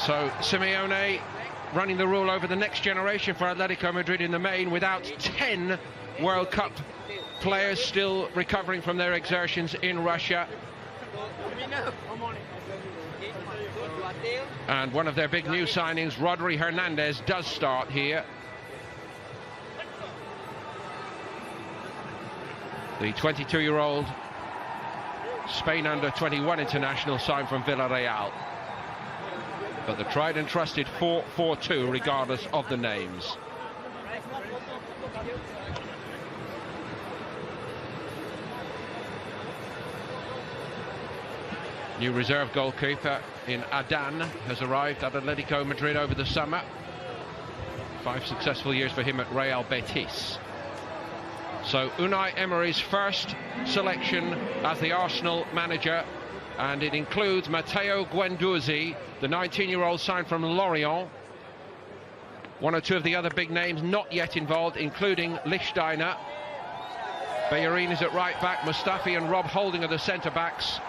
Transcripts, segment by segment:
So Simeone running the rule over the next generation for Atletico Madrid in the main, without 10 World Cup players still recovering from their exertions in Russia. And one of their big new signings, Rodri Hernandez, does start here. The 22-year-old Spain under-21 international signed from Villarreal. But the tried and trusted 4-4-2 regardless of the names. New reserve goalkeeper in Adan has arrived at Atletico Madrid over the summer. 5 successful years for him at Real Betis. So Unai Emery's first selection as the Arsenal manager, and it includes Matteo Guendouzi, the 19-year-old signed from Lorient. One or two of the other big names not yet involved, including Lichtsteiner. Bellerin is at right back, Mustafi and Rob Holding are the centre-backs.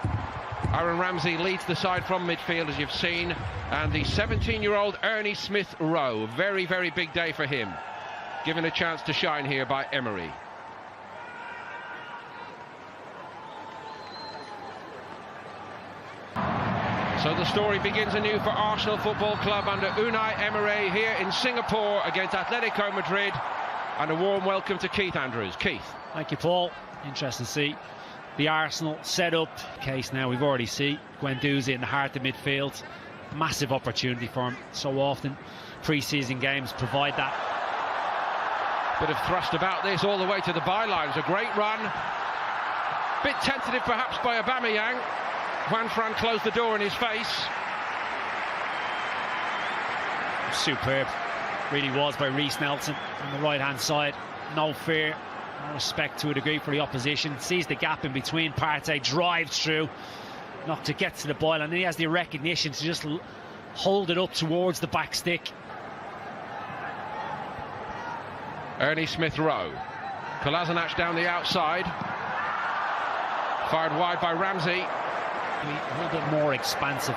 Aaron Ramsey leads the side from midfield, as you've seen, and the 17-year-old Ernie Smith Rowe. Very, very big day for him, given a chance to shine here by Emery. So the story begins anew for Arsenal Football Club under Unai Emery here in Singapore against Atletico Madrid. And a warm welcome to Keith Andrews. Keith. Thank you, Paul. Interesting to see the Arsenal set-up case now. We've already seen Guendouzi in the heart of midfield. Massive opportunity for him. So often pre-season games provide that. Bit of thrust about this all the way to the bylines. A great run. Bit tentative perhaps by Aubameyang. Juan Fran closed the door in his face. Superb, really was, by Reiss Nelson on the right-hand side. No fear, no respect to a degree for the opposition. Sees the gap in between. Partey drives through, not to get to the ball, and then he has the recognition to just hold it up towards the back stick. Ernie Smith Rowe. Kolasinac down the outside. Fired wide by Ramsey. A little bit more expansive.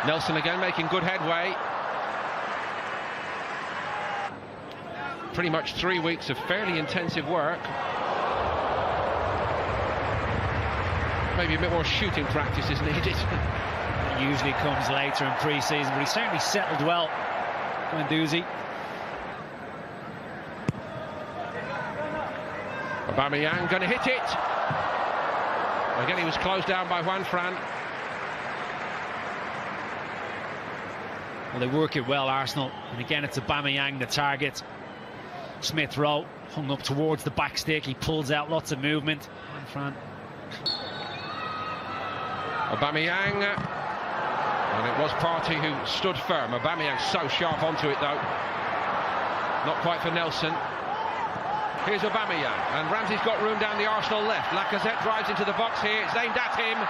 Nelson again making good headway. Pretty much 3 weeks of fairly intensive work. Maybe a bit more shooting practice is needed. It usually comes later in pre-season, but he certainly settled well. Guendouzi. Aubameyang going to hit it. Again, he was closed down by Juan Fran. Well, they work it well, Arsenal. And again, it's Aubameyang the target. Smith Rowe hung up towards the back stick. He pulls out, lots of movement. Juan Fran. Aubameyang. And it was Partey who stood firm. Aubameyang so sharp onto it, though. Not quite for Nelson. Here's Aubameyang, and Ramsey's got room down the Arsenal left. Lacazette drives into the box here, it's aimed at him.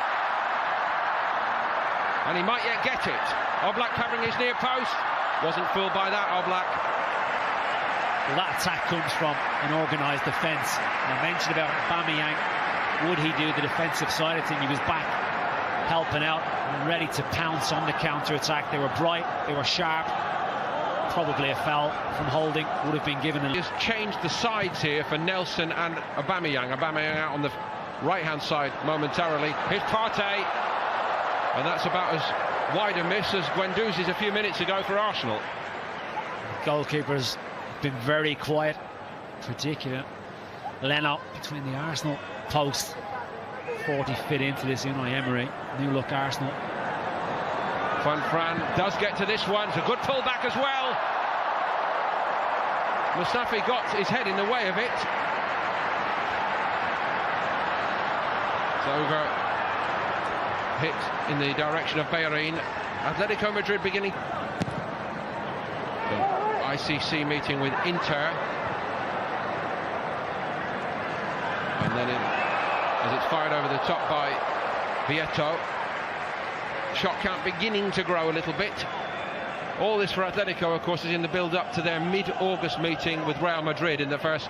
And he might yet get it. Oblak covering his near post. Wasn't fooled by that, Oblak. Well, that attack comes from an organised defence. I mentioned about Aubameyang. Would he do the defensive side of things? He was back, helping out, and ready to pounce on the counter-attack. They were bright, they were sharp. Probably a foul from Holding would have been given. Just changed the sides here for Nelson and Aubameyang. Aubameyang out on the right-hand side momentarily. Here's Partey, and that's about as wide a miss as Guendouzi's a few minutes ago for Arsenal. The goalkeeper's been very quiet, in particular Leno between the Arsenal posts. 40 fit into this Unai Emery. New look Arsenal. Juan Fran does get to this one. It's a good pullback as well. Mustafi got his head in the way of it. It's over. Hit in the direction of Bellerin. Atletico Madrid beginning the ICC meeting with Inter. And then as it's fired over the top by Vieto. Shot count beginning to grow a little bit. All this for Atletico, of course, is in the build-up to their mid-August meeting with Real Madrid in the first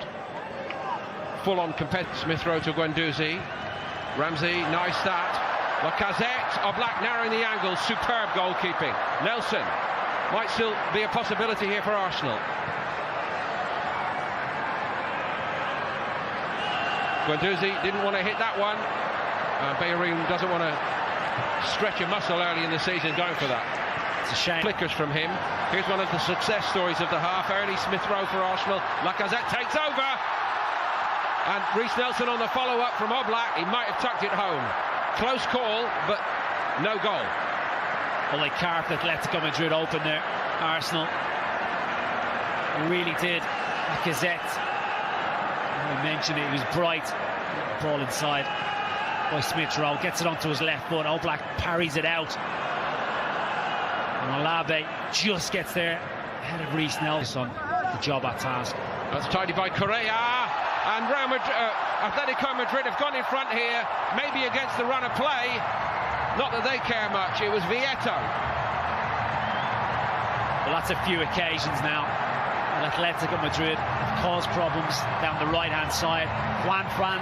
full-on competitive. Smith Rowe to Guendouzi. Ramsey, nice that. Lacazette, Oblak narrowing the angle, superb goalkeeping. Nelson might still be a possibility here for Arsenal. Guendouzi didn't want to hit that one. Bellerin doesn't want to stretch a muscle early in the season going for that. It's a shame. Flickers from him. Here's one of the success stories of the half. Early Smith Rowe for Arsenal. Lacazette takes over. And Reiss Nelson on the follow-up from Oblak. He might have tucked it home. Close call, but no goal. Well, they carved Atletico Madrid open there, Arsenal. They really did. Lacazette, I mentioned it, he was bright. Ball inside by Smith Rowe. Gets it onto his left foot. Oblak parries it out. And Olabe just gets there ahead of Reiss Nelson. The job at task. That's tidied by Correa. And Atletico Madrid have gone in front here, maybe against the run of play. Not that they care much, it was Vieto. Well, that's a few occasions now. And Atletico Madrid have caused problems down the right-hand side. Juan Fran,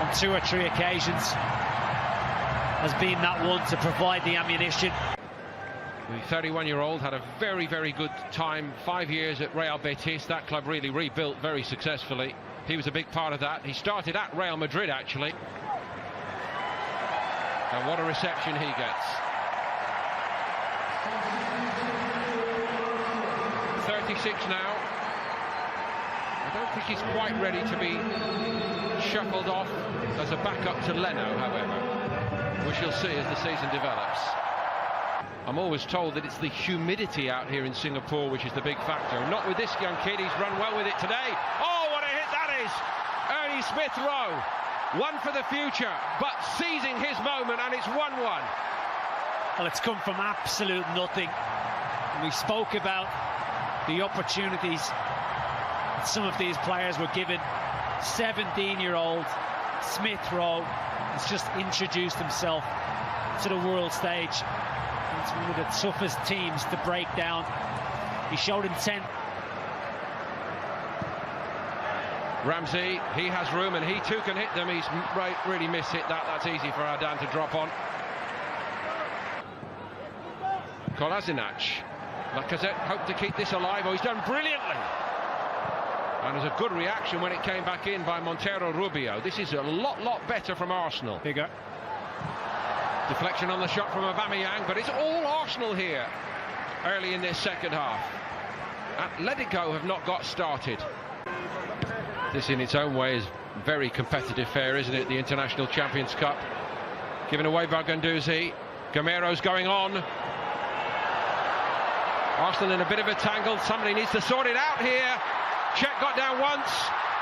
on 2 or 3 occasions, has been that one to provide the ammunition. The 31-year-old had a very, very good time, 5 years at Real Betis. That club really rebuilt very successfully. He was a big part of that. He started at Real Madrid, actually. And what a reception he gets. 36 now. I don't think he's quite ready to be shuffled off as a backup to Leno, however. We shall see as the season develops. I'm always told that it's the humidity out here in Singapore which is the big factor. Not with this young kid. He's run well with it today. Oh, what a hit that is! Ernie Smith Rowe. One for the future, but seizing his moment, and it's 1-1. Well, it's come from absolute nothing. We spoke about the opportunities that some of these players were given. 17-year-old Smith Rowe has just introduced himself to the world stage. It's one of the toughest teams to break down. He showed intent. Ramsey, he has room and he too can hit them. He's really mishit that. That's easy for Adan to drop on. Kolasinac. Lacazette hoped to keep this alive. Oh, he's done brilliantly. And there's a good reaction when it came back in by Montero Rubio. This is a lot better from Arsenal. Bigger. Deflection on the shot from Aubameyang, but it's all Arsenal here early in this second half. Atletico have not got started. This in its own way is very competitive fare, isn't it? The International Champions Cup. Given away by Guendouzi. Gamero's going on. Arsenal in a bit of a tangle. Somebody needs to sort it out here. Czech got down once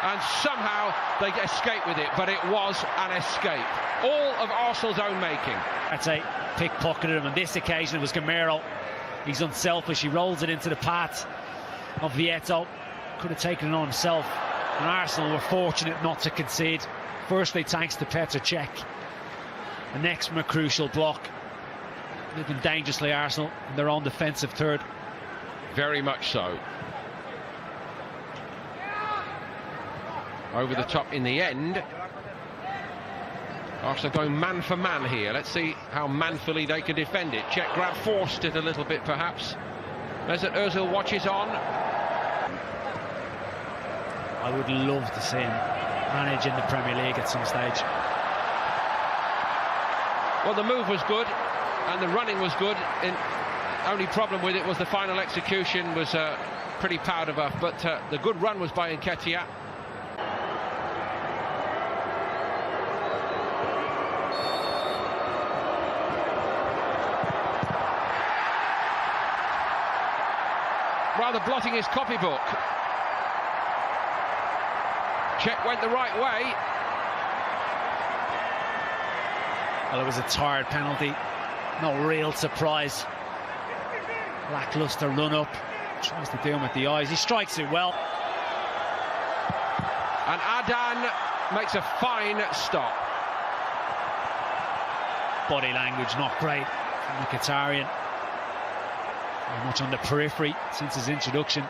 and somehow they escape with it, but it was an escape. All of Arsenal's own making. I'd say pickpocketed him. On this occasion it was Gamero. He's unselfish. He rolls it into the path of Vieto. Could have taken it on himself. And Arsenal were fortunate not to concede. Firstly, thanks to Petr Cech. The next from a crucial block. Living dangerously, Arsenal, in their own defensive third. Very much so. Over the top in the end. Arsenal going man for man here. Let's see how manfully they can defend it. Czech grab forced it a little bit, perhaps. Mesut Ozil watches on. I would love to see him manage in the Premier League at some stage. Well, the move was good and the running was good. Only problem with it was the final execution was pretty powder buff, but the good run was by Nketiah. Rather blotting his copybook. Czech went the right way. Well, it was a tired penalty. No real surprise. Lackluster run up. Tries to do him with the eyes. He strikes it well. And Adan makes a fine stop. Body language not great from Mkhitaryan. Very much on the periphery since his introduction.